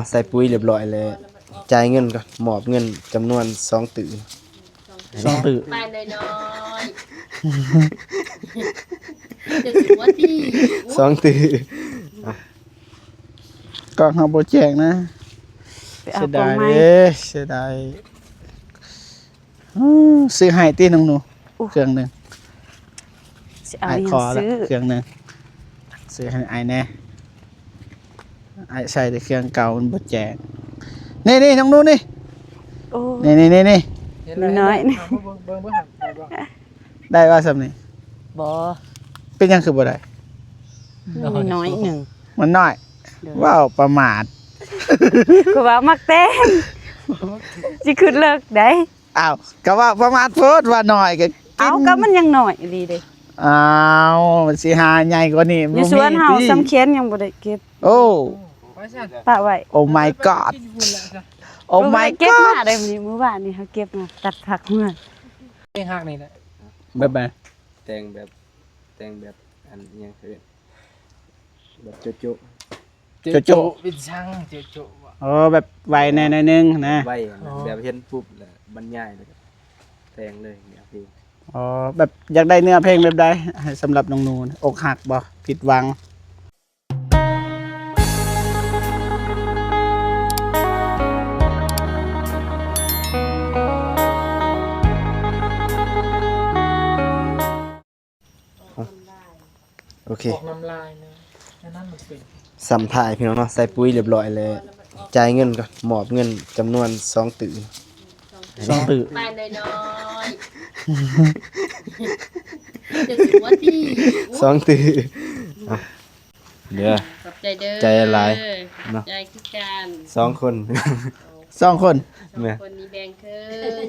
ใส่ปุ๋ยเรียบร้อยแล้วจ่ายเงินก่อนมอบเงินจำนวน2ตื่น2ตื้อไปเลยน้อยจะถือว่าที่2ตื่นกล่องเฮาบ่แจกนะไปเอา เสีย กล่อ ดาง ย ไม้ เด้เสียดายซื้อให้ติน้องหนูเครื่องหนึง สิเอา ไอ้ หยั ค ง อละ ซื้อ เครื่องหนึงซื้อให้ไอ้แน่ไอ้ใส่แต่เครื่องเก่ามันบ่แจกนี่น้องหนูนี่ โอ้ นี่น้อยนี่ ได้ว่าซำนี่ บ่ เป็นหยังคือบ่ได้ น้อยหนึ่ง มันน้อย เด้อ ว้าวประมาท ก็ว่ามักแต่งสิขึ้นเลิกได้ อ้าวก็ว่าประมาทโพดว่าน้อยก็กิ เอาก็มันยังน้อยดีเด้ อ้าวมันสิหาใหญ่กว่านี้ อยู่สวนเฮา บ่มีติ ซ้ำเขียนยังบ่ได้เก็บ โอ้ ปะไว้ โอ้ my god โอ้ my เก็บ god มาได้มื้อวานนี่เฮาเก็บมาตัดผักเมื่อ เพลงฮักนี่แหละ แบบไหน แต่งแบบอันยังคือแบบโจ๊ะ โจ๊ะ เป็นช่างโจ๊ะว่ะ อ๋อแบบไวแน่ๆนึงนะ ไว้แบบเห็นปุ๊บแล้วบรรยายเลยแต่งเลยเนี่ยพี่ อ๋อแบบอยากได้เนื้อเพลงแบบใดให้สำหรับน้องนูนอกหักบ่ผิดหวังโอเค ออกน้ำลายนะนั่นมันเป็น สัมถ่ายพี่น้องเนาะใส่ปุ๋ยเรียบร้อยแล้วจ่ายเงินก่อนมอบเงินจำนวน2ตื่น 2ตื้อ ไปเลยน้อยจะถือว่าที่ 2ตื่นเด้อ ขอบใจเด้อ ใจหลายเนาะ ใจคือการ 2คน 2คน เนี่ย คนนี้แบ่งครึ่ง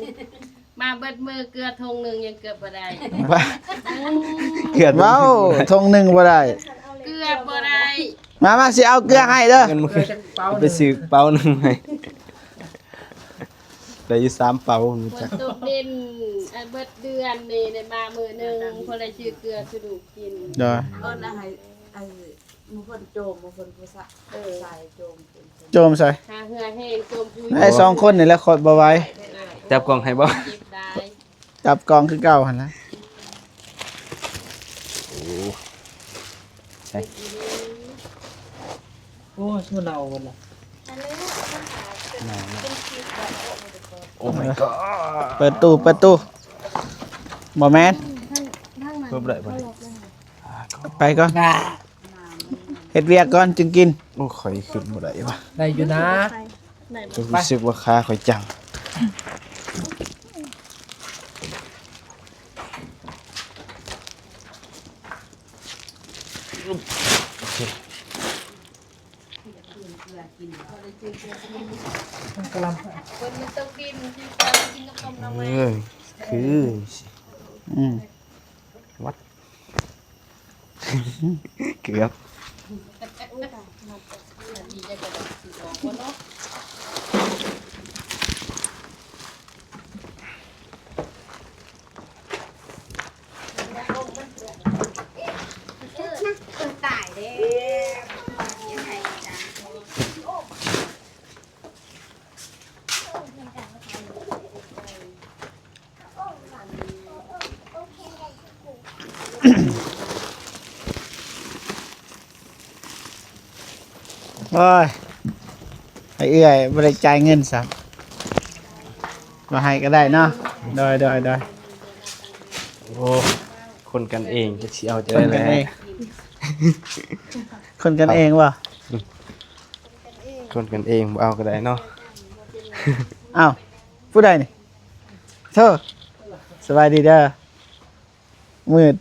มาเบิดมือเกลือทงหนึ่งยังเกือบบ่ได้ ว่าเกิด เว้าทงหนึงบ่ได้ เกือบบ่ได้ มาสิเอาเกลือให้เด้อ เงินมันคือไปซื้อเป๋าหนึงให้ได้อยู่3เป๋ารู้ ฝ จั น ก ตกดินอันเบิดเดือนนี่ได้มามื้อหนึงพอได้ชื่อเกลือคือดูกกิน เด้อ เอิ้นอะไรไอ้บางคนโจมบางคนผู้ใส่โจมเป็น โจมใส่ หาเหือแห้งโจมพุย ให้2คนนี่แหละคอยบ่ไหว จับกล่องให้บ่ เก็บได้ จับกองคือเก่าหั่นล่ะ โอ้ชื่อเราหมดละ โอ้ my god เปิดตู้บ่แม่น เพิ่มได้บ่ ไปก่อนเฮ็ดเวียกก่อนจึงกิน โอ้ข่อยขึ้นบ่ได้ว่ะ ได้อยู่นะ รู้สึกว่าขาข่อยจังกำลัง คนมันตกดินที่การกินกับต้มน้ำแม่ คือ อืม เกือบ ดีจะกระโดดสิออกบ่เนาะ โอ้ยไอ้เอื้อยบ่ได้จ่ายเงินซะบ่ให้ก็ได้เนาะโดยโอ้คนกันเองจะสิเอาจะ ค ได้ นกัน แล้ เอง คนกันเองว่ะ คนกันเองบ่เอาก็ได้เนาะ อ้าวผู้ใดนี่เธอสบายดีเด้อมืด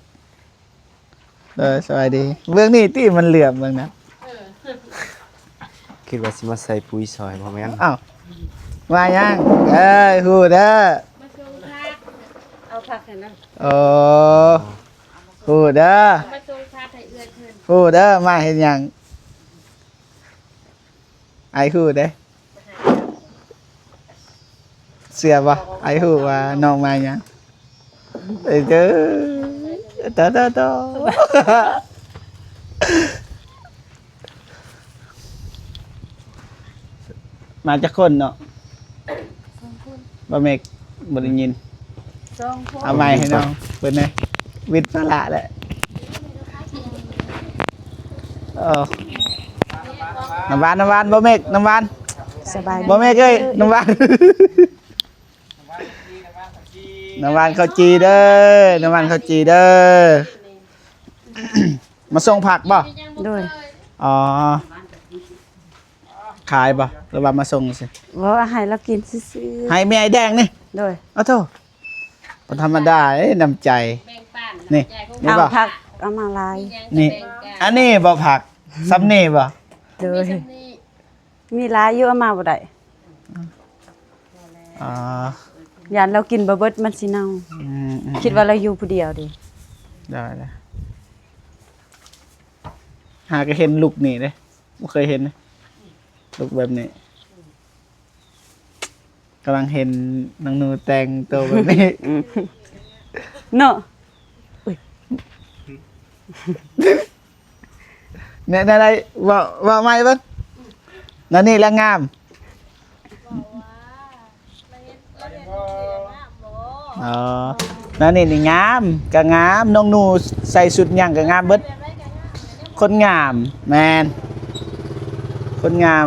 สบายดีเบื้องนี้ที่มันเหลื่อมเบื้องนั้น คิดว่าสิมาใส่ปุ๋ยซอยบ่แม่น อ้าวมายังฮู้เด้อ มาส่งพักเอาผักให้นะ โอ้ฮู้เด้อ มาส่งพักให้เอื้อยเพิ่น ฮู้เด้อมาเฮ็ดหยังไอ้ฮู้เด้เสียบ่ไอ้ฮู้ว่าน้องมาหยังเด้อตอ มาจากคนเนาะบ่เมกบ่ได้ยิน 2 คน เอาไม้ให้น้องเพิ่นนะวิทย์ภาระแหละน้ำหวานบ่เมกน้ำหวาน สบาย บ่เมกเอ้ยน้ำหวานน้ำหวานข้าวจีเด้อน้ำหวานข้าวจีเด้อ มาส่งผักบ่ โดย อ๋อขายบ่หรือว่ามาส่งสิ บ่ให้เรากินซื่อ ให้แม่ไอ้แดงนี่ ๆโดย เอาโธ่บ่ธรรมดาเอ้ยน้ำใจ แบ่งปัน นี่ นี่ เอา บ่ ผักเอามาลาย นี่ อันนี้บ่ผักซ้ำนี่บ่ โดยมีหลายอยู่เอามาบ่ได้ อ๋อ ยานเรากินบ่เบิดมันสิเน่า อืม คิดว่าเราอยู่ผู้เดียวดิ ได้หาก็เห็นลูกนี่เด้บ่เคยเห็นนะลูกแบบนี้กำลังเห็นนางหนูแต่งตัวแบบนี้ เนาะ เนี่ยได้ว่าไม่เบ้างนั่นนี่ละงามอ๋อนั่นนี่งามก็งามน้องหนูใส่ชุดหยังก็งามเบิดคนงามแมนคนงาม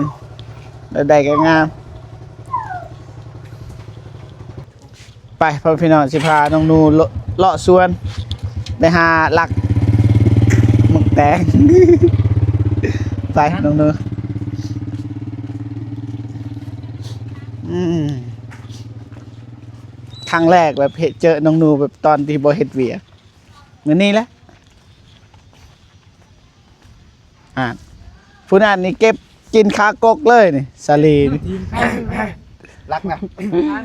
แล้วใดก็งามไปพ่อพี่น้องสิพาน้องหนูเลาะสวนไปหาหลักหมึกแตง ไปน้องหนูครั้งแรกแบบเจอน้องหนูแบบตอนที่บ่เฮ็ดเวียกเหมือนนี้แหละผู้นั้นนี่เก็บกินคากกเลยนี่สาลีนี่ รักนะ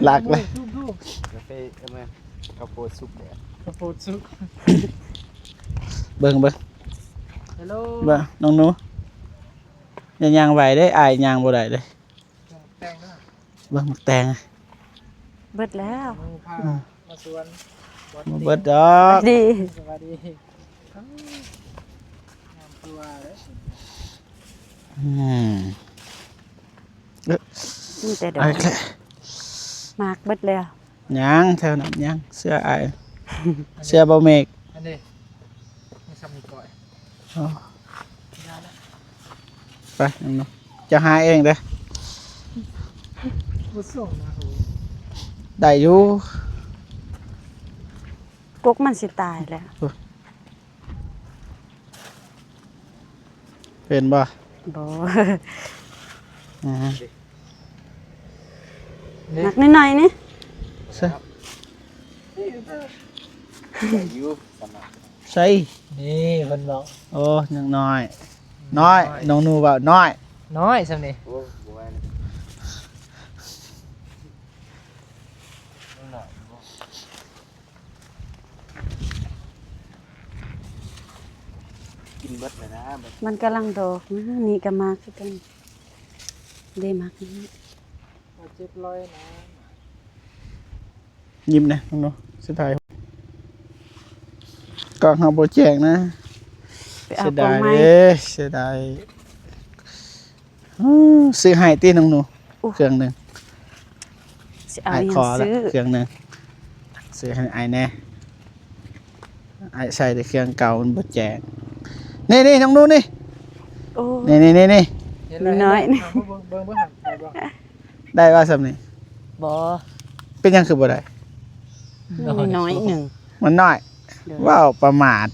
หลักเลย กาแฟเอามาข้าวโพดซุปแดด กระโปรงซุก เบิ่ง ฮัลโหล น้องหนูยังยางไหวได้อายยางบ่ได้เลย แต่งนะ เบิ่งหมึกแตง เบิดแล้ว มือพามาสวน บ่เบิดดอก ดี สวัสดีงามตัวเลย มีแต่ดอก เอาอีกแล้ว มากเบิดแล้ว ยังแถวนั้นยังเสื้ออายเสื้อบ่เมก อันนี้มีซ้ำมีก่อย อ๋อไปน้องหนูจะหาเองเด้อ ผู้ส่งนะโห ได้อยู่ กกมันสิตายแล้ว เป็นบ่ บ่ อ่า หนักหน่อยๆนี่ ใส่ อยู่สำหรับ ใส่ นี่คนบอก โอ้ยังน้อย น้อยน้องหนูว่าน้อย น้อยซ้ำนี่ โอ้บ่ว่านะกินเบิดเลยนะเบิด มันกำลังดอกนะนี่ก็มากคือกันได้มากนี่ เจ็บร้อยนะ ยิ้มนะน้องหนูสุดท้ายกล่องเฮาบ่แจ้งนะ ไปเอา เสีย กล่อ ดาง ย ไม้ เด้เสียดายซื้อให้ตีน้องหนูเครื่องหนึง สิเอา ไอ้ หยั คอง ละ ซื้อ เครื่องหนึงซื้อให้ไอ้แน่ไอ้ใส่แต่เครื่องเก่ามันบ่แจ้งนี่น้องหนูนี่ โอ้ นี่ เห็แล้ว น้อย เบิ่งเบิ่งหันไปบ่ ได้ว่าสำนี่ บ่ เป็นหยังคือบ่ได้ น้อยหนึ่ง มันน้อย เดี๋ยว ว้าวประมาท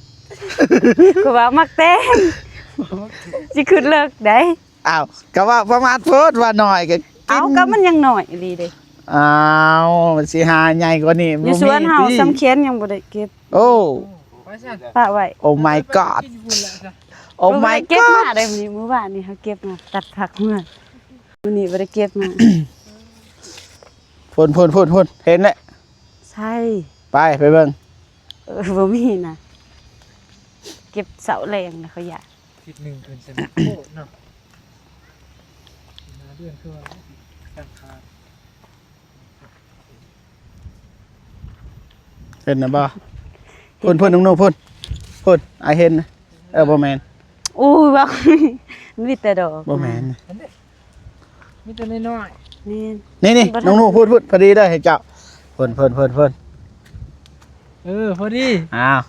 คือว่ามักแต่งสิขึ้นเลิกได้ อ้าวก็ว่าประมาทโพดว่าน้อยก็กิ เอาก็มันยังน้อยอีหลีเด้ อ้าวมันสิหาใหญ่กว่านี้ อยู่สวนเฮา บ่มีติ ซ้ำเขียนยังบ่ได้เก็บ โอ้ ไปสั่น ปะไว้ โอ้ my god กินบุญละจ้ะ โอ้ my เก็บมา god ได้มื้อวานนี่เฮาเก็บมาตัดผักมามื้อนี้บ่ได้เก็บมา พ่นเห็นแล้ว ใช่ ไปเบิ่ง บ่มีนะเก็บเสาแรงนะเขาอยาก ทิศหนึ่งเป็นเซนโคตรเนาะเดือนคือว่าการค้า เห็นนะบ่พ่นน้องๆพ่นไอเห็นนะบ่แม่น อู้ว่า มีแต่ดอก บ่แม่น มีแต่น้อย นี่ นี่น้องหนูพูดพอดีได้ให้เจ้าเพิ่นพอดี อ้าว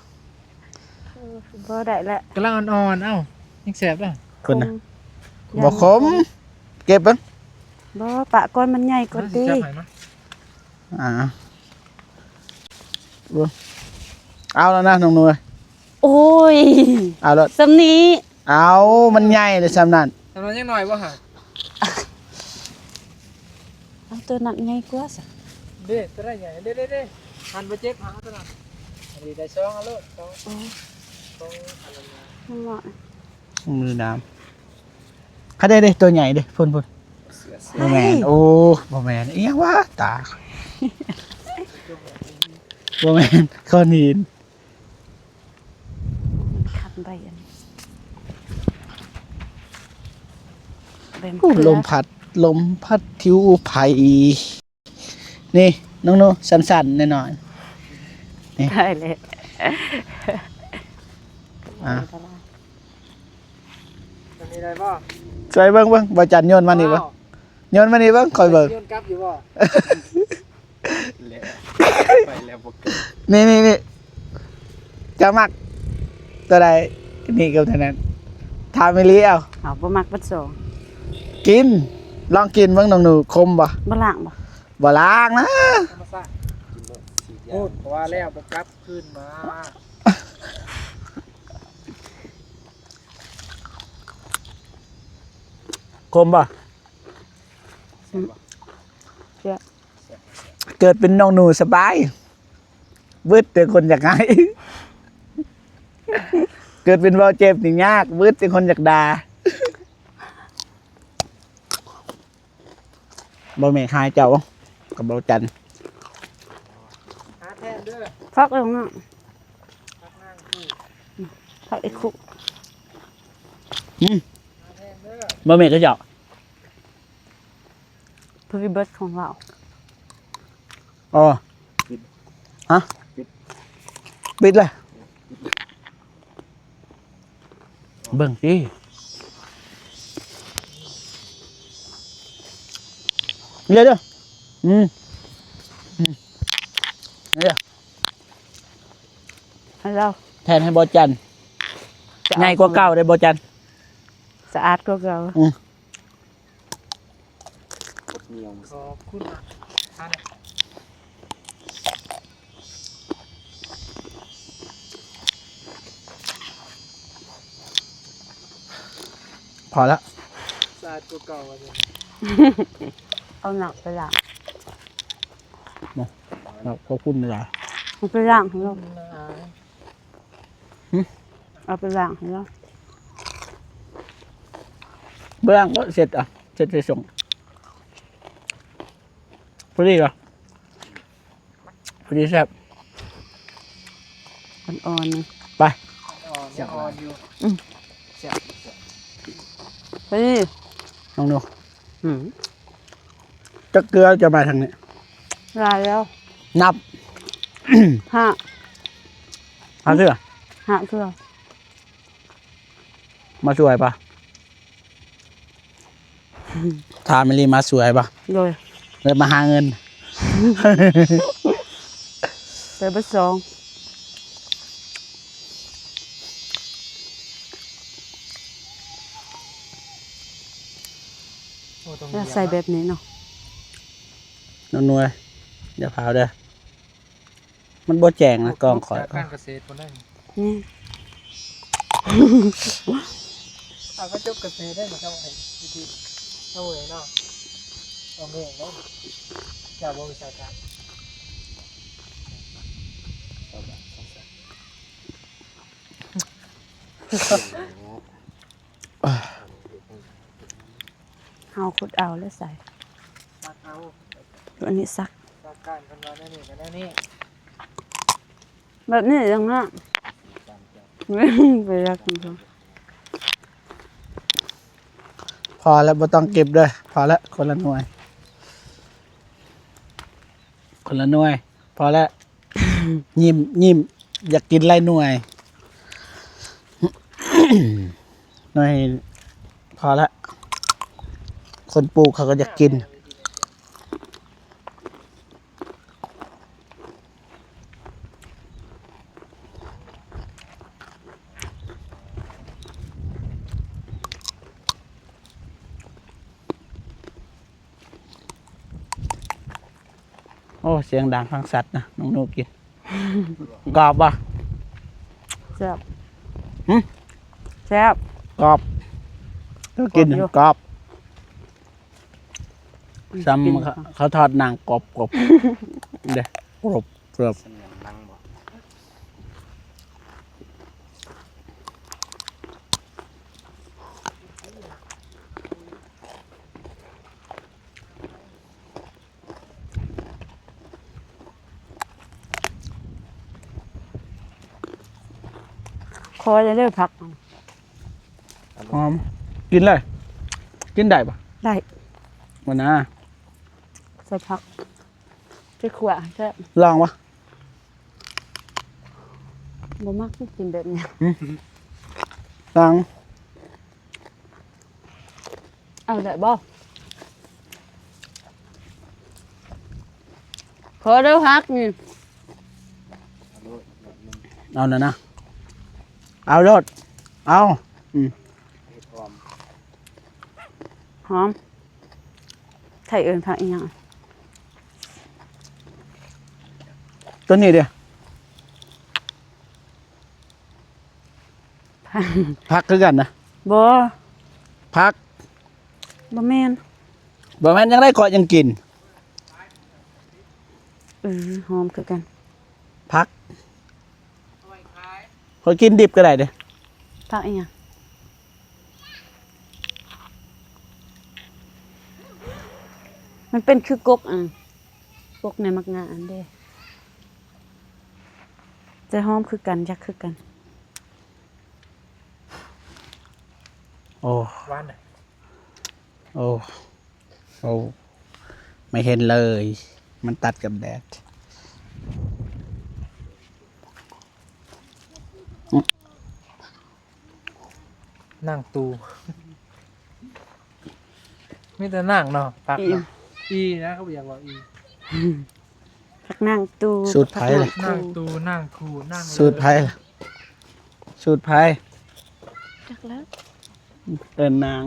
บ่ได้ละ กำลังอ่อนๆเอ้ายังแสบอ่ะ คุณนะบ่ขมเก็บเบิ่ง บ่ปะก้อนมันใหญ่กว่าติ จับให้มา เอาแล้วนะน้องหนู โอ้ย เอาแล้ว สำนี้ เอามันใหญ่เลยซ้ำนั่น ทำนั้นยังหน่อยบ่ฮะ เอาตัวนั้นใหญ่กว่าซะ เด้ตัวใหญ่เด้หันไปเจ็บหาตัวนั้นอันนี้ได้ช่องเอาลูกช่องอันนั้น มันเหมาะ มือน้ำถ้าได้ตัวใหญ่เด้พุ่นบ่แม่นโอ้บ่แม่นอีหยังวะตาบ่แม่นข้อนิน คันใบอันนี้ใบมะ โอ้ เขือ ลมพัดทิวไผ่นี่น้องหนูสั้นๆแน่นอน ได้เลย อ่ะ อันนี้ได้บ่ ใส่เบิ่งบ่จันโยนมานี่บ่โยนมานี่เบิ่งคอยเบิ่ง โยนกลับอยู่บ่ ไปแล้วบ่เกิด นี่จะมักตัวใดนี่กับเท่านั้นทามิลีเอา เอาบ่มักบัดสอง กินลองกินเบิ่งน้องหนูคมบ่ บ่ล้างบ่ บ่ล้างนะ ธรรมชาติพูดเพราะว่าแล้วบ่กลับคืนมา คมบ่ เจ้า เกิดเป็นน้องหนูสบายวึดแต่คนอยากให้ เกิดเป็นเบาเจ็บนี่ยากวึดแต่คนอยากด่าบ่แม่นหายเจ้ากับเบาจัน หาแทนเด้อ ฟักเอาเนาะ พักนั่งคู่ ฟักไอ้คุ หาแทนเด้อ บ่แม่นก็เจ้า พรีเบิร์ดของเรา อ๋อฮะปิดเลยเบิ่งดิเดี๋ยวเดี๋ยว ให้เรา แทนให้บอจันใหญ่กว่าเก่าได้บอจัน สะอาดกว่าเก่า ขอบคุณมากทานเนี่ย พอแล้ว สะอาดกว่าเก่าว่าซั่น เอาหนักไปล้าง ขอบคุณเลย เอาไปล้างให้เรา น่าอาย เอาไปล้างให้เรา เบื้องก็เสร็จอ่ะเสร็จจะส่งพอดีเหรอพอดีแซ่บ อ่อนๆนี่ ไป ยังอ่อนอยู่ ไปดิ น้องหนู หืม จะเกลือจะมาทางนี้ ลายแล้ว นับ ห้า เอาเสื้อ ห้าเพื่อ มาสวยปะทามิลีมาสวยปะ โดย เลยมาหาเงิน ไปบัดสองแล้วใส่แบบนี้เนาะ น้องนวลอย่าพาวเด้อมันบ่แจงนะกล้องข่อย จากการเกษตรคนนั้น นี่ เอาก็จบเกษตรได้มาเข้าไอ้ที่เข้าเองเนาะเอาเองเนาะจากบริษัทการ เอาขุดเอาแล้วใส่ ซักเอา อันนี้ซัก ซักการกันมาแน่นี่กันแน่นี่ แบบนี้ยังน่ะไปรักคุณผู้ พอแล้วบ่ต้องเก็บด้วยพอแล้วคนละหน่วย คนละหน่วย พอแล้ว ยิ้มอยากกินไรหน่วย หน่วยพอแล้ว คนปลูกเขาก็จะกินโอ้เสียงดังฟังสัตว์นะน้องนูกินกรอบป่ะ แซ่บ หึ แซ่บ กรอบก็กิน กรอบอยู่ กรอบซ้ กิน ำเขาทอดหนังกรอบกรอบเด้กรอบกรอบ เสนียนนั่งบ่ คอจะได้พัก หอมกินเลย กินได้ปะ ได้ วันน่ะ ใส่พักใส่ขวาแซ่บ ลองปะ บ่มักกินแบบนี้ ลอง เอาได้บ่ขอเด้อพักนี่ เอาหน่อยนะเอารถเอา หอมไทยเอิ้นพักอีหยัง ตัวนี้เดียวพักคือกันนะ บ่ พัก บ่แม่น บ่แม่นยังได้เกาะยังกิน หอมคือกัน พักเขากินดิบก็ได้เด้อ พักอีหยังมันเป็นคือกกกกในมักงาอันเด้จะหอมคือกันจักคือกัน โอ้ หวานน่ะ โอ้โอ้ไม่เห็นเลย มันตัดกับแดด นั่งตูมีแต่นั่งเนาะปักเนาะอีนะเขาอยากบอกอี พักนั่งตู้ สูตรไผ่เลย นั่งตูนั่งคูนั่ง สูตรไผ่สูตรไผ่ จักแล้ว เดินนาง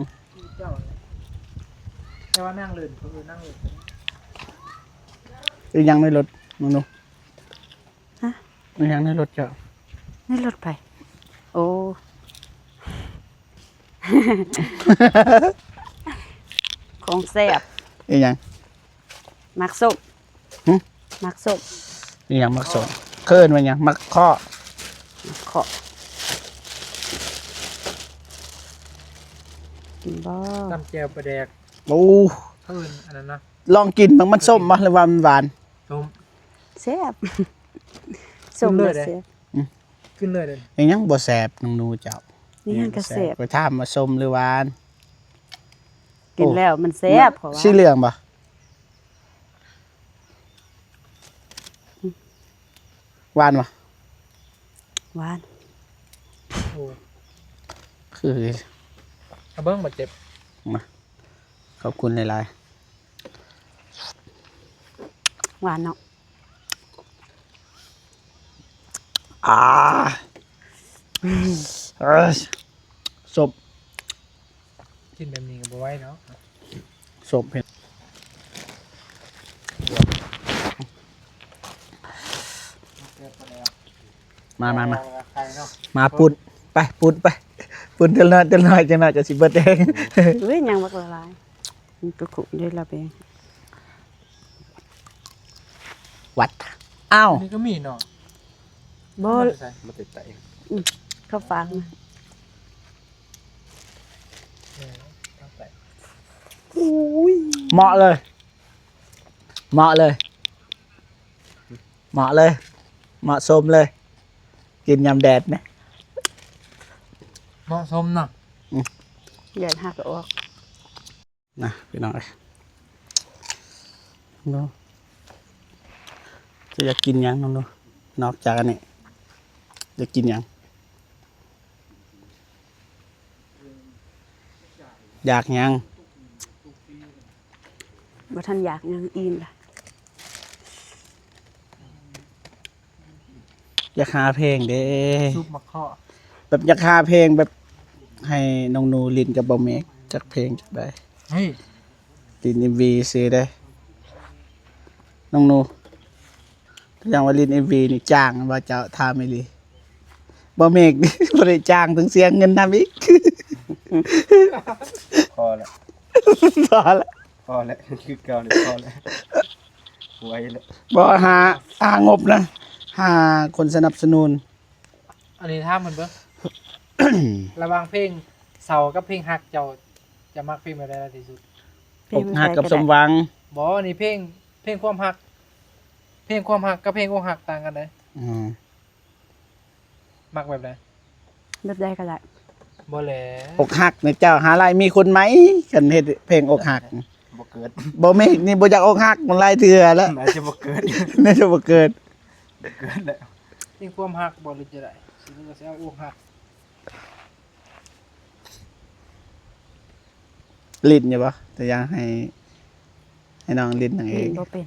เจ้าเลยแต่ว่านั่งเล่นเขานั่งเล่น หรือยังในรถมึงดู ฮะ หรือยังในรถเจ้า นี่รถไปโอ้ ของแซ่บ หรือยัง มักส้ม หึ มักส้ม หรือยังมักสนเคิร์นมันยังมักข้อ ขอกินบ่ ตำแจวปลาแดก โอ้ เพิ่นอันนั้นนะ ลองกินมันส้มมาหรือว่ามันหวาน ต้ม แซ่บส้ม กินเล เลย ย เด้ แซ่บ ขึ้นเลยเด่น อย่างยังบ่แสบน้องนูเจ้า นี่ยังก็แซ่บ ไปถามมาส้มหรือหวาน กินแล้วมันแซ่บเพราะว่า สีเหลืองปะหวานปะ หวาน โอ้ คือ เอาเบิ้งบาดเจ็บ ขอบคุณหลาย หวานเนาะ ๆศพ กินแบบนี้ก็บ่ไหวเนาะ ศพเห็นมา ใครเนาะ มาปุดไปปุดไปปุดเท่านั้นจังหน่อยจะสิเบิดเอง เอ้ยยังบักละลายมันก็ขุ่นได้ละเอง วัดอ้าว นี่ก็มีเนาะ บ่ ใส่ มาติดไต เข้าฟังนะ ตั้งแต่ เหมาะเลย เหมาะเลย เหมาะเลย เหมาะสมเลย กินยำแดดนะ เหมาะสมเนาะ อย่าหักออก นะพี่น้องเอ้ยน้องจะอยากกินหยังน้องดูนอกจากอันนี้จะกินหยังอยากหยัง บ่ทันอยากยังอิ่มล่ะ อยากหาเพลงเด้ ซุปมะข้อ แบบอยากหาเพลงแบบให้น้องนูลินกับบ่เมกจักเพลงจักได้ เฮ้ย ลิน MV ซื้อได้น้องนูอย่างว่าลิน MV นี่จ้างว่าเจ้าทาไม่ลีบ่เมกนี่ บ่ได้จ้างถึงเสียเงินนำอีก พอแล้ว พอละ พอแล้วคือเก่าเลยพอแล้วไว้แล้ว บ่หางบนะหาคนสนับสนุน อันนี้ท่ามันเบิ่ง ระหว่างเพลงเสากับเพลงฮักเจ้าจะมักเพลงแบบใดที่สุด อกหักกับสมหวัง บ่อันนี้เพลงความฮัก เพลงความฮักกับเพลงอกหักต่างกันเด้ อืม มักแบบใด แบบใดก็ได้ บ่แหละ อกหักเนี่ยเจ้าหาลายมีคนไหมกันเฮ็ดเพลงอกหัก บ่เกิด บ่เมกนี่บ่อยากอกหักมันหลายเทื่อแล้ว น่าจะบ่เกิด น่าจะบ่เกิด เกิดแล้ว เพลงความฮักบ่หรือจะได้สิมันก็สิเอาอกหัก ลิ้นอยู่บ่แต่ยังให้น้องลิ้นนางเอ กิ ง นบ่เป็น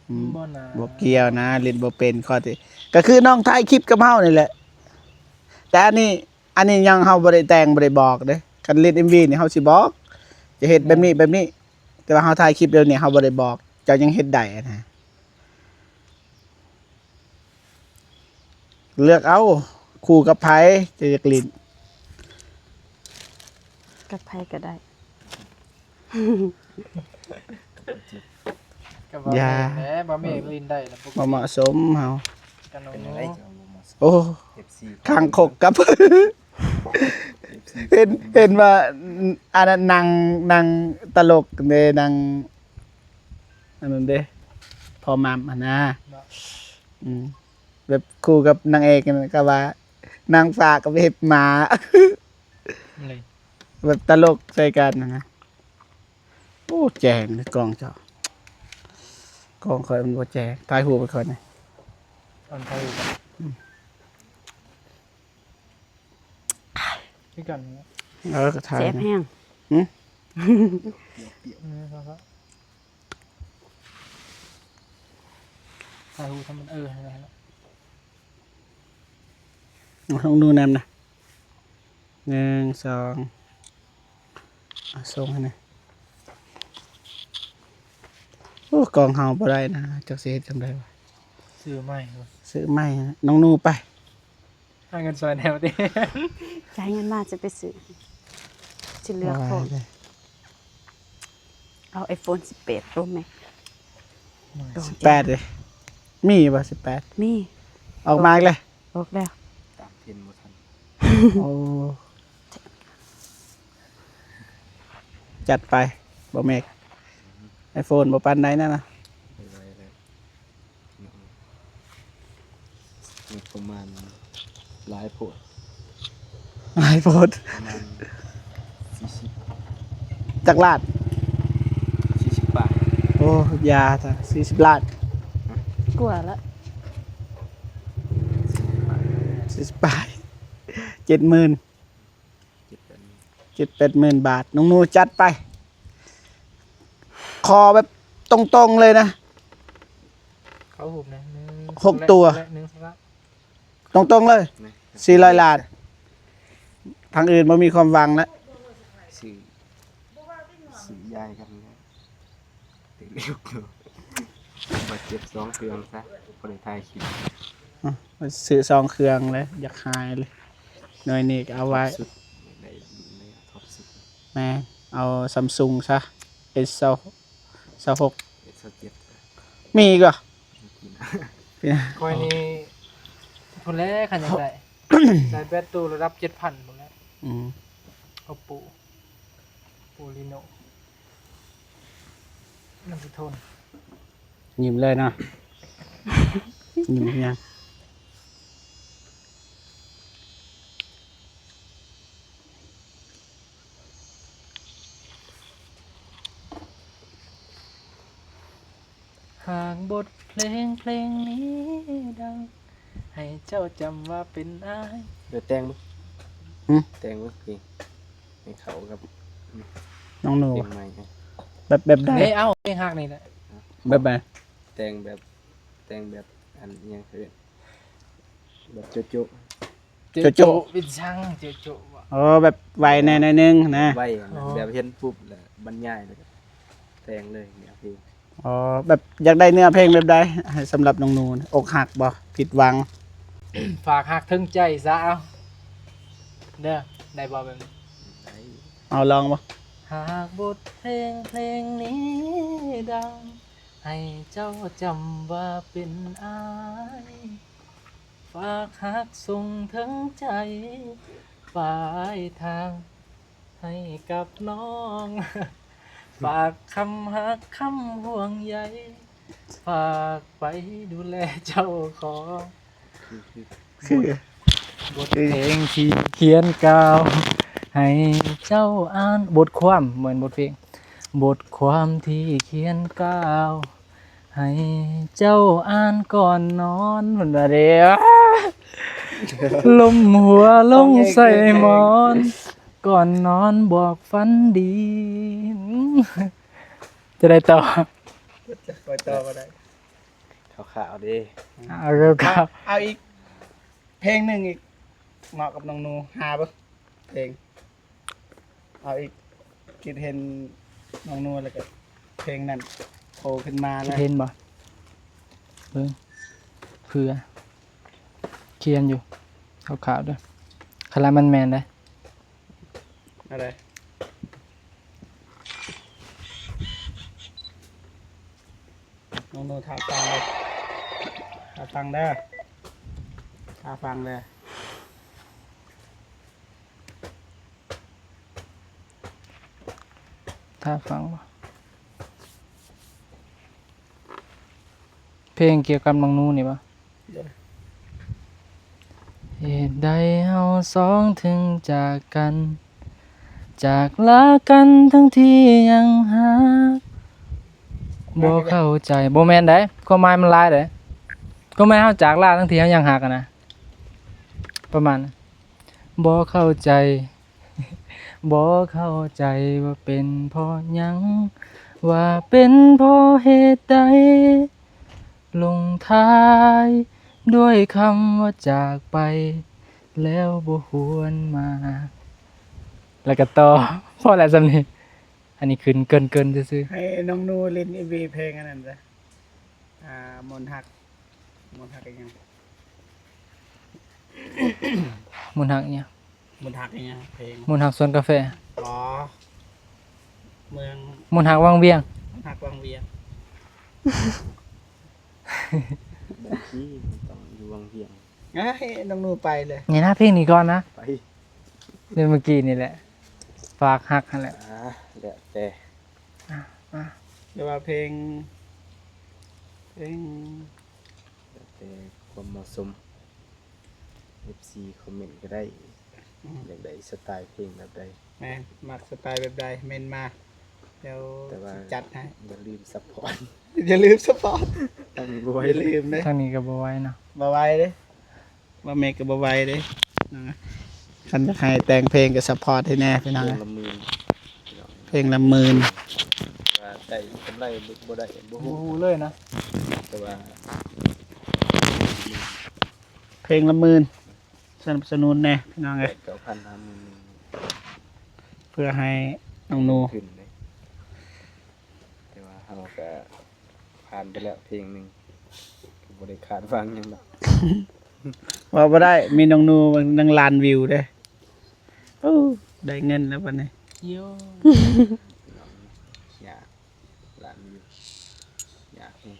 อืม บ่น่า บ่เกี่ยวนะลิ้นบ่เป็นข้อที่ก็คือน้องถ่ายคลิปกับเฮานี่แหละ แต่อันนี้ยังเฮาบ่ได้แต่งบ่ได้บอกเด้คันเล่น MV นี่เฮาสิบอก จะเฮ็ดแบบนี้แบบนี้ แต่ว่าเฮาถ่ายคลิปเดี๋ยวนี้เฮาบ่ได้บอก เจ้ายังเฮ็ดได้นะเลือกเอาคู่กับไผจะอยากลิ้น กับไผก็ได้ ก็บ่ อย่า แหละบ่มีลินได้แล้วปก บ่เหมาะสมเฮา กันน้อง เป็น หนู อะไรจะเอาบ่มา โอ้ FC คางคกกับ เห็นว่าอันนั้นนางตลกเด้นางอันนั้นเด้พอมามอะนะอืมแบบคู่กับนางเอกนั่นก็ว่านางฟ้ากับเห็บหมา เลย แบบตลกใส่กันนะโอ้แจงเลยกล้องเจ้ากล้องคอยมันบ่แจงถ่ายรูปไปก่อนนะ ตอนเขาอยู่กันคือกันเนี่ย ก็ถ่าย แซ่บ นะ แห้ง ครับถ่ายรูปทำมันอะไรแล้ว ลองดูนำนะ1 2ส่งให้หน่อยโอ้กล้องเฮาบ่ได้นะจักสิเฮ็ดจังได๋วะ ซื้อใหม่ครับ ซื้อใหม่นะน้องนูไป ให้เงินซอยแนวดิ จ่ายเงินมาจะไปซื้อสิเลือกโฟนเอา iPhone 11 Pro Max 18เลยมีป่ะ18 มี ออกมาอีกเลย บอกแล้ว ตามเทรนด์บ่ทัน โอ้จัดไปบ่แม็ก iPhone บ่ปานใดนั่นน่ะ ไปไว้แล้วมีประมาณหลายโพด iPhone ประมาณ40 จักรลาด 40 บาท โอ้ยาจ้ะ40 ลาด กลัวละ 40 บาท 70,000 7-8 หมื่นบาท น้องนูจัดไป คอแบบตรงๆเลยนะ เขาหุบนะ 6 ตัว หนึ่งสัก ตรงๆเลย นะ 400 ลาด ทางอื่นบ่มีความหวังแล้ว ซื้อยายกันนะติดเร็วอยู่บาดเจ็บ2เครื่องซะบ่ได้ถ่ายคลิป ซื้อ2เครื่องเลย อยากหายเลยหน่อยนี้ก็เอาไว้ สุดในท็อปสุด แม่เอา Samsung ซะ S26 S7 มีอีก็ กิน คอยนี้คนแรกขันยังไงใส่แบตตู้ระดับ7,000หมดแล้ว อืม เอาปูลิโนมันจะทน ยิ้มเลยเนาะ ยิ้มยัง หากบทเพลงนี้ดัง ให้เจ้าจำว่าเป็นอ้าย เดี๋ยวแต่งบ่ หึ แต่งบ่เพลงให้เขากับ น้องหนู เพลงใหม่ไง แบบใด เฮ้ยเอ้าเพลงฮักนี่แหละ แบบใด แต่งแบบอันอิหยังคือแบบโจ๊ะ โจ๊ะ วิชังโจว่ะ อ๋อแบบไวแน่หน่อยนึงนะ ไว้อะนะ อ๋อ แบบเห็นปุ๊บแล้วบรรยายเลยแต่งเลยเนี่ยพี่ อ๋อแบบอยากได้เนื้อเพลงแบบใดให้สำหรับน้องนูนอกหักบ่ผิดหวัง ฝากฮักถึงใจซะเอาเด้อได้บ่แบบนี้ ได้ เอาลองบ่ หากบทเพลงนี้ดัง ให้เจ้าจำว่าเป็นอายฝากฮักส่งถึงใจปลายทาง ให้กับน้อง ฝากคำฮักคำห่วงใยฝากไปดูแลเจ้าของ คือ บทเพลงที่เขียนกล่าว ให้เจ้าอ่านบทความเหมือนบทเพลง บทความที่เขียนกล่าว ให้เจ้าอ่านก่อนนอนเหมือนว่าเดียวลมหัวลงใส่หมอน ก่อนนอนบอกฝันดี จะได้ต่อ ปล่อยต่อบ่ได้ ขาวๆดิ เอาเร็วครับ เอาอีก เพลงหนึงอีกเหมาะกับน้องนูหาบ่เพลงเอาอีกคิดเห็นน้องนูแล้วก็เพลงนั้นโผล่ขึ้นมาแล้ว เห็นบ่เบิ่งเพื่อเขียนอยู่ขาวๆด้วยคารามันแมนได้ อะไรน้องนูถามฟังเลยถามฟังเด้อถามฟังเด้อ ถ้าฟังบ่เพลงเกี่ยวกับน้องนูนี่บ่เหตุใดเฮาสองถึงจากกัน จากลากันทั้งที่ยังหักบ่เข้าใจบ่แม่นได้ความหมายมันหลายเด้ก็หมายเฮาจากลาทั้งที่เฮายังหักอะนะประมาณนั้นบ่เข้าใจ บ่เข้าใจว่าเป็นเพราะหยัง ว่าเป็นเพราะเหตุใด ลงท้ายด้วยคำว่าจากไป แล้วบ่หวนมา แล้วก็ต่อ พอแล้วสำนี้อันนี้ขึ้นเกินซื่อ ให้น้องนูเล่นเอ็มวีเพลงอันนั้นจ้ะมนต์หักอีกยัง ๆมุนหักเนี่ย มนต์หักอีกยังเพลง มุนหักสวนกาแฟ อ๋อเมือง มุนหักวังเวียง มนต์หักวังเวียง ที่ต้องอยู่วังเวียง ให้น้องนูไปเลย นี่นะเพลงนี้ก่อนนะ ไป เรื่องเมื่อกี้นี่แหละ ฝากหักนั่นแหละ แล้วแต่ หรือว่าเพลง แล้วแต่ความเหมาะสม FC คอมเมนต์ก็ได้อยากได้สไตล์เพลงแบบใด แม่นมักสไตล์แบบใดเมนมาเดี๋ยว แต่ว่า จัดให้ อย่าลืมซัพพอร์ต อย่าลืมสปอร์ต ตั้งบ อ วย ย่าลืมเด้ ทางนี้ก็บ่ไหว้เนาะ บ่ไหวเด้บ่เมกก็บ่ไหวเด้คันจะให้แต่งเพลงก็สปอร์ตให้แน่พี่น้อง เพล เอ้ ง ย ละหมื่น เพลงละหมื่น ว่าได้กำไรบ่ได้บ่ บ่ ฮู้ ฮู้เลยนะ แต่ว่า เพลงละหมื่นสนับสนุนแน่พี่น้องเอ้ย 9,000 50,000 เพื่อให้น้องนู ขึ้นเลยแต่ว่าเราก็ผ่านไปแล้วเพลงหนึ่งก็บ่ได้ขาดฟังหยังดอก ว่าบ่ได้มีน้องนูนังล้านวิวเด้โอ้ได้เงินแล้วบัดนี้ โย อยากหลานอยู่อยากนี่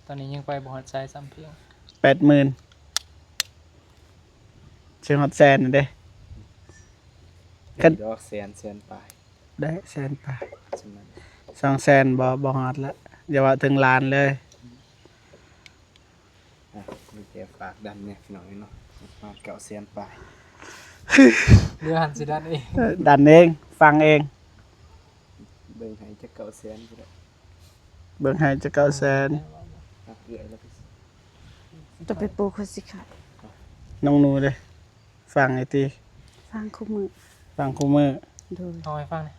ตอนนี้ยังไปบ่ฮอดใจซ้ำเพียง 80,000เชิงฮอตแซนน่ะเด้ ดอกแสนปลาย ได้แสนป่า ฉะนั้น 200,000บ่ฮอดละอย่าว่าถึงล้านเลย มีแต่ฝากดันเนี่ยพี่น้องเนาะมา900,000ปลาย เรือหันสิดันเอง ดันเองฟังเอง เบิ่งให้จัก900,000ก็ได้ เบิ่งให้จะ900,000 เอื้อยแล้วก็ จะไปปลูกคนสิค่ะ น้องหนูเด้ฟังไอ้ติ ฟังคู่มือ ฟังคู่มือ โดย เอาให้ฟังหน่อย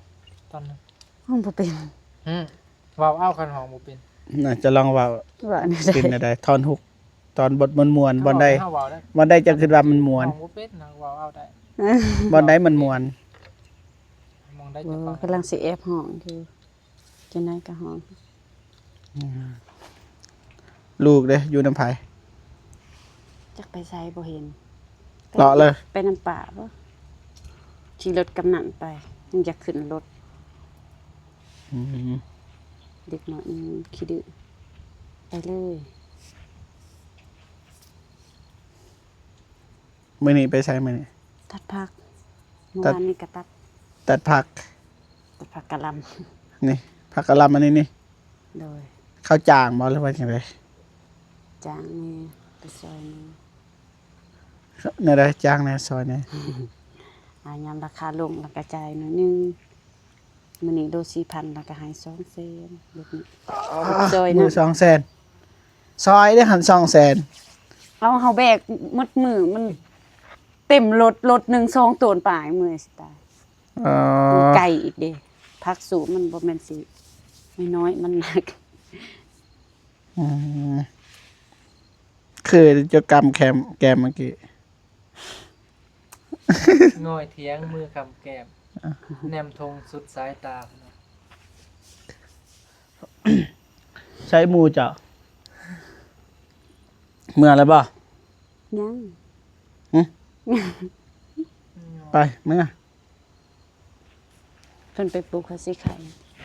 ตอนนึง ห้องบ่เป็น เว้าเอาคันห้องบ่เป็น น่าจะลองเว้า ว่าอันนี้ เป็น ได้ อะไรท่อนฮุกตอนบทมวนๆบ่ได้ เฮาเว้าได้ บ่ได้จะคิดว่ามันม่วน ห้องบ่เป็นนะเว้าเอาได้ บ่ได้มันม่วน มองได้ บ่ จะฟัง กำลังสิแอบห้องอยู่จังได๋ก็ห้อง ลูกเด้อยู่นำไผ จักไปไสบ่เห็น เลาะเลย ไปน้ำป่าบ่ขี่รถกำนันไปยังจะขึ้นรถ อืม เด็กน้อยมันขี้ดื้อไปเลย มื้อนี้ไปใช้มื้อนี้ ตัดผักเมื่อ ตัด วานนี้ก็ตัด ตัดผัก ผักกะหล่ นี่ผักกะหล่ำอันนี้นี่ ำโดย ข้าวจ้างบ่หรือว่าจังได๋ จางนี่ไปซอยนี่ เนี่ยได้จ้างในซอยนี่ ยามราคาลงแล้วกระจายหน่อยนึงมื้อนี้โล 4,000 แล้วก็ให้2เซนลูกนี้ซอย มื นะ อ200,000ซอยได้หัน200,000 เอาเฮาแบกหมดมือมันเต็มรถหนึง2ต้นปลายมื้อสิตาย อ๋อ ไก่อีกเด้ผักสูงมันบ่แม่นสิน้อยๆมันหนัก อืมคือจะกำแกมเมื่อกี้ ง่อยเถียงมือคำแก้มแนมธงสุดสายตาพุ่นน่ะ ใช้หมูเจ้าเมื่อแล้วบ่ ยัง ไปเมื่อ เพิ่นไปปลูกผักสีไข่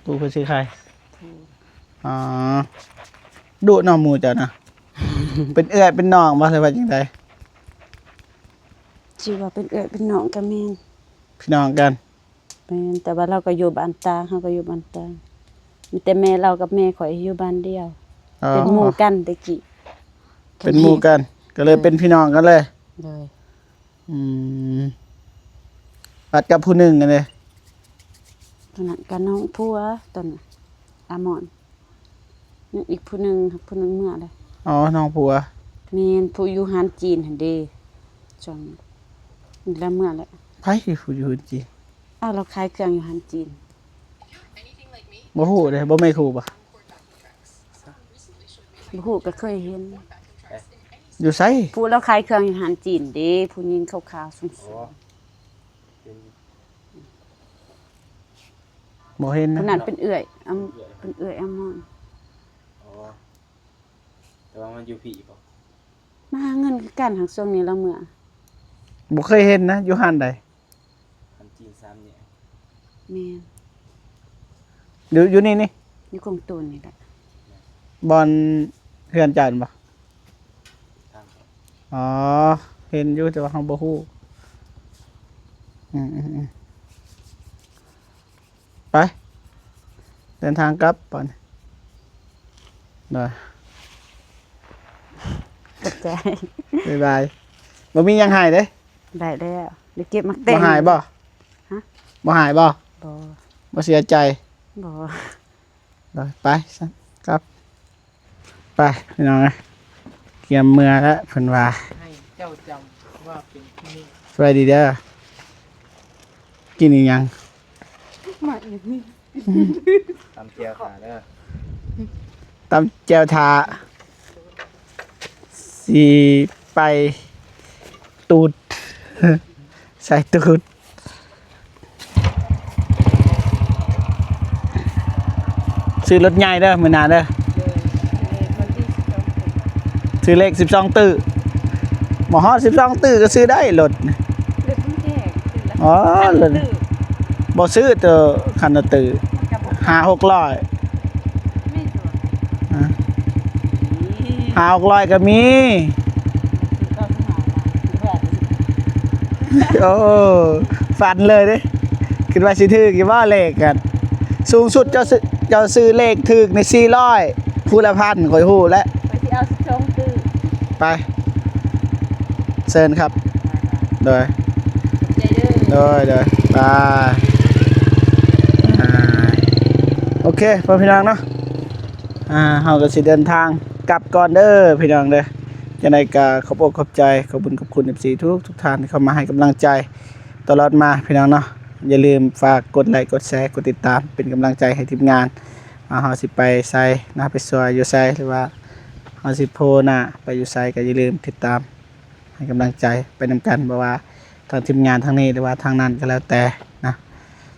ตูไปซื้อใครอ๋อดุน้องหมูเจ้านะ เป็นเอื้อยเป็นน้องบ่ใช่ว่าจังได ชื่อว่าเป็นเอื้อยเป็นน้องก็แม่น พี่น้องกัน แม่นแต่ว่าเราก็อยู่บ้านตางเฮาก็อยู่บ้านตางมีแต่แม่เรากับแม่ข่อยอยู่บ้านเดียว อ๋อ เป็นหมู่กันแตะกี้ เป็นหมู่กัน ก็เลยเป็นพี่น้องกันเลย เลย อืมปัดกับผู้หนึ่งกันเลย ตอนนั้นก็น้องผัวตอนน่ะอามอนยังอีกผู้หนึงเมื่อเลย อ๋อน้องผัว แม่นผู้อยู่หานจีนหั่นเด้จังนี่ละเมื่อแล้ว ไผผู้อยู่จริง อ้าวเราขายเครื่องอยู่หานจีน บ่ฮู้เด้บ่แม่นครูบ่ บ่ฮู้ก็เคยเห็น อยู่ไส ผู้เราขายเครื่องอยู่หานจีนเด้ผู้หญิงขาวๆสูง บ่เห็น ๆ นะ ผู้นั้นเป็นเอื้อยเป็นเอื้อยอามอน อ๋อแต่ว่ามันอยู่ผีบ่ มาหาเงินคือกันหักช่วงนี้เราเมื่อ บ่เคยเห็นนะอยู่ห้านใด อันจีน3เนี่ย แม่น อยู่นี่ อยู่กงตูนนี่แหละ บอนเฮือนจันทน์บ่ ทางเขา อ๋อเห็นอยู่แต่ว่าเฮาบ่ฮู้อืมไปเดินทางกลับปอนได้ ตกใจ บ๊ายบายบ่มีหยังหายเด้ ได้แล้วเดี๋ยวเก็บมักแต บ่ ง หายบ่ ฮะ บ่หายบ่ บ่ บ่เสียใจ บ่ ได้ไปซั่นกลับ ไปพี่น้องนะเตรียมเมื่อแล้วเพิ่นว่า ให้เจ้าจำว่าเป็นที่นี่ สวัสดีเด้อกินอีหยัง ตามเที่ยวขาเด้อ ตำแจ่วทาสิไปตูด ใส่ตูดซื้อรถใหญ่เด้อมื้อหน้าเด้อซื้อเลข12ตื้อบ่ฮอด12ตื้อก็ซื้อได้รถอ๋อรถบ่ซื้อตัวคันละตื้อ5-6005-600ก็มี โอ้ฝันเลยเด้คิดว่าสิถือกี่ว่าเลขกัน สูงสุดเจ้าซื้อเลขถึกใน400ผู้ละพันข่อยฮู้แล้ว ไปสิเอา12ตื้อ ไปเชิญครับโดย ใจเด้อ โดยไปโอเคพ่อพี่น้องเนาะเฮาก็สิเดินทางกลับก่อนเด้อพี่น้องเด้อ จังไดก็ขอบอกขอบใจขอบคุญขอบคุณ FC ทุกท่านที่เข้ามาให้กำลังใจตลอดมาพี่น้องเนาะอย่าลืมฝากกดไลค์กดแชร์กดติดตามเป็นกำลังใจให้ทีมงานเฮาสิไปไสนะไปซอยอยู่ไสหรือว่าเฮาสิโพน่ะไปอยู่ไสก็อย่าลืมติดตามให้กำลังใจไปนำกันบ่ว่าทางทีมงานทางนี้หรือว่าทางนั้นก็แล้วแต่นะ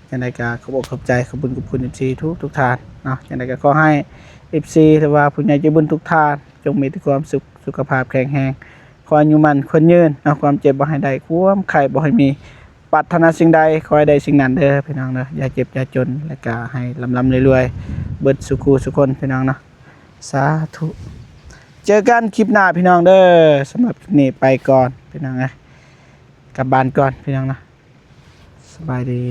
จังไดก็ขอบอกขอบใจขอบคุญขอบคุณ FC ทุกท่านเนาะจังไดก็ขอให้ FC หรือว่าผู้ใหญ่ใจบุญทุกท่านจงมีแต่ความสุขสุขภาพแข็งแรงขออายุมั่นคนยืนเนาะความเจ็บบ่ให้ได้ความไข้บ่ให้มีปรารถนาสิ่งใดขอให้ได้สิ่งนั้นเด้อพี่น้องเด้ออย่าเจ็บอย่าจนและก็ให้ร่ำๆรวยๆเบิดสุขสุขคนพี่น้องเนาะสาธุเจอกันคลิปหน้าพี่น้องเด้อสำหรับคลิปนี้ไปก่อนพี่น้องนะกลับบ้านก่อนพี่น้องนะสบายดี